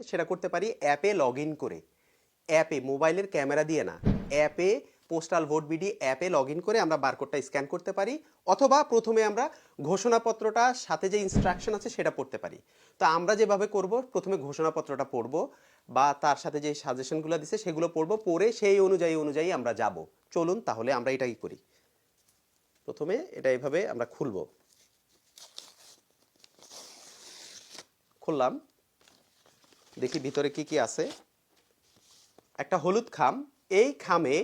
সেটা করতে পারি অ্যাপে লগ ইন করে। অ্যাপে, মোবাইলের ক্যামেরা দিয়ে না, অ্যাপে পোস্টাল ভোট বিডি অ্যাপে লগ ইন করে আমরা বারকোডটা স্ক্যান করতে পারি, অথবা প্রথমে আমরা ঘোষণাপত্রটা সাথে যে ইনস্ট্রাকশন আছে সেটা পড়তে পারি। তো আমরা যেভাবে করব, প্রথমে ঘোষণাপত্রটা পড়ব বা তার সাথে যে সাজেশনগুলো দিছে সেগুলো পড়ব, পড়ে সেই অনুযায়ী আমরা যাব। চলুন তাহলে আমরা এটাই করি। প্রথমে এটা এইভাবে আমরা খুলব। খুললাম, দেখি ভিতরে কি কি আছে। একটা হলুদ খাম, এই খামে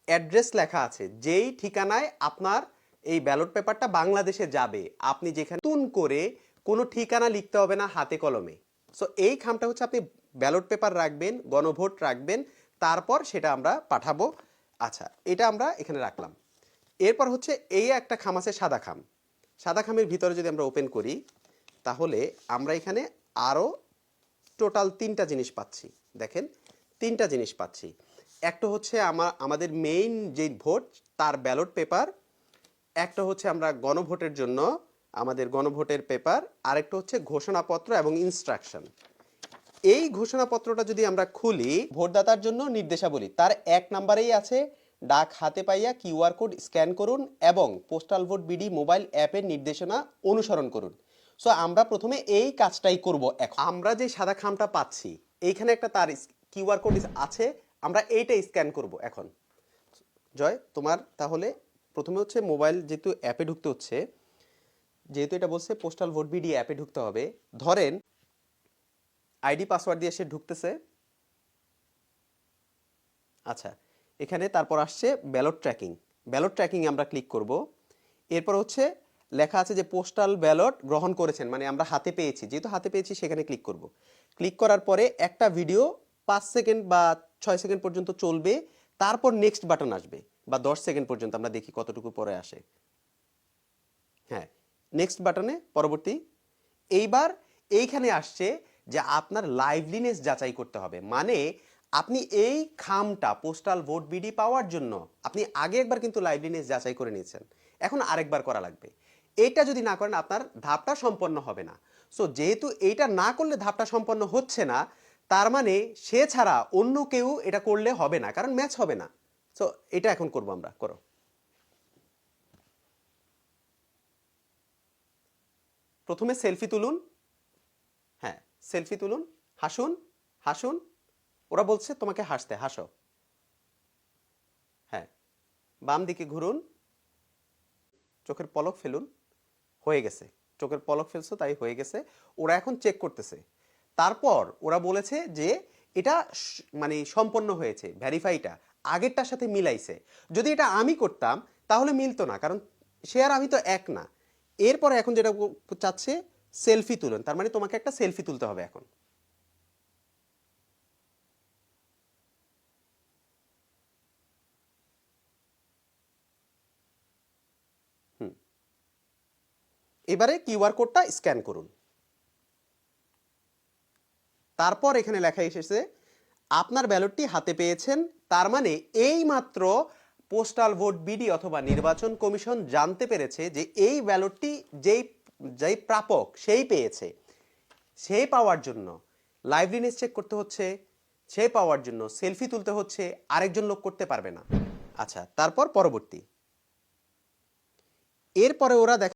অ্যাড্রেস লেখা আছে, যেই ঠিকানায় আপনার এই ব্যালট পেপারটা বাংলাদেশে যাবে, আপনি যেখানে নতুন করে কোনো ঠিকানা লিখতে হবে না হাতে কলমে। সো এই খামটা হচ্ছে আপনি ব্যালট পেপার রাখবেন, গণভোট রাখবেন, তারপর সেটা আমরা পাঠাবো। আচ্ছা, এটা আমরা এখানে রাখলাম। এরপর হচ্ছে এই একটা খাম আছে, সাদা খাম। সাদা খামের ভিতরে যদি আমরা ওপেন করি, তাহলে আমরা এখানে আরও টোটাল 3টা জিনিস পাচ্ছি। দেখেন, 3টা জিনিস পাচ্ছি। একটা হচ্ছে আমাদের মেইন যে ভোট তার ব্যালট পেপার, একটা হচ্ছে আমরা গণভোটের জন্য আমাদের গণভোটের পেপার, আরেকটা হচ্ছে ঘোষণাপত্র এবং ইনস্ট্রাকশন। এই ঘোষণাপত্রটা যদি আমরা খুলি, ভোটদাতার জন্য নির্দেশাবলী, তার 1 নম্বরেই আছে ডাক হাতে পাইয়া কিউআর কোড স্ক্যান করুন এবং পোস্টাল ভোট বিডি মোবাইল অ্যাপের নির্দেশনা অনুসরণ করুন। সো আমরা প্রথমে এই কাজটাই করব। এখন আমরা যে সাদা খামটা পাচ্ছি, এইখানে একটা তার কিউআর কোড আছে, আমরা এইটা স্ক্যান করব। এখন জয়, তোমার তাহলে প্রথমে হচ্ছে মোবাইল, যেহেতু অ্যাপে ঢুকতে হচ্ছে, যেহেতু এটা বলছে পোস্টাল ভোট বিডি অ্যাপে ঢুকতে হবে, ধরেন আইডি পাসওয়ার্ড দিয়ে সে ঢুকতেছে। আচ্ছা, এখানে তারপর আসছে ব্যালট ট্র্যাকিং। ব্যালট ট্র্যাকিং আমরা ক্লিক করব। এরপর হচ্ছে লেখা আছে যে পোস্টাল ব্যালট গ্রহণ করেছেন, মানে আমরা হাতে পেয়েছি, যেহেতু হাতে পেয়েছি সেখানে ক্লিক করব। ক্লিক করার পরে একটা ভিডিও 5 সেকেন্ড বা 6 সেকেন্ড পর্যন্ত চলবে, তারপর নেক্সট বাটন আসবে, বা 10 সেকেন্ড পর্যন্ত, আমরা দেখি কতটুকু পরে আসে। হ্যাঁ, নেক্সট বাটনে পরবর্তী। এইবার এইখানে আসছে যে আপনার লাইভলিনেস যাচাই করতে হবে, মানে আপনি এই খামটা পোস্টাল ভোট বিডি পাওয়ার জন্য আপনি আগে একবার কিন্তু লাইভলিনেস যাচাই করে নিয়েছেন, এখন আরেকবার করা লাগবে। এইটা যদি না করেন আপনার ধাপটা সম্পন্ন হবে না। সো যেহেতু এইটা না করলে ধাপটা সম্পন্ন হচ্ছে না, তার মানে সে ছাড়া অন্য কেউ এটা করলে হবে না, কারণ ম্যাচ হবে না। সো এটা এখন করব আমরা। করো। প্রথমে সেলফি তুলুন। হ্যাঁ, সেলফি তুলুন, হাসুন, হাসুন। ওরা বলছে তোমাকে হাসতে, হাসো। হ্যাঁ, বাম দিকে ঘুরুন, চোখের পলক ফেলুন। হয়ে গেছে, চোখের পলক ফেলছো তাই হয়ে গেছে। ওরা এখন চেক করতেছে। তারপর ওরা বলেছে যে এটা মানে সম্পন্ন হয়েছে, ভেরিফাইটা আগেরটার সাথে মিলাইছে। যদি এটা আমি করতাম তাহলে মিলতো না, কারণ সে আর আমি তো এক না। এরপরে এখন যেটা চাচ্ছে, সেলফি তুলুন, তার মানে তোমাকে একটা সেলফি তুলতে হবে এখন। এবারে কিউআর কোডটা স্ক্যান করুন। তারপর এখানে লেখা এসেছে আপনার ব্যালটটি হাতে পেয়েছেন, তার মানে এই মাত্র পোস্টাল ভোট বিডি অথবা নির্বাচন কমিশন জানতে পেরেছে যে এই ব্যালটটি যেই যেই প্রাপক সেই পেয়েছে। সেই পাওয়ার জন্য লাইভলিনেস চেক করতে হচ্ছে, সেই পাওয়ার জন্য সেলফি তুলতে হচ্ছে, আরেকজন লোক করতে পারবে না। আচ্ছা, তারপর পরবর্তী। এরপরে ওরা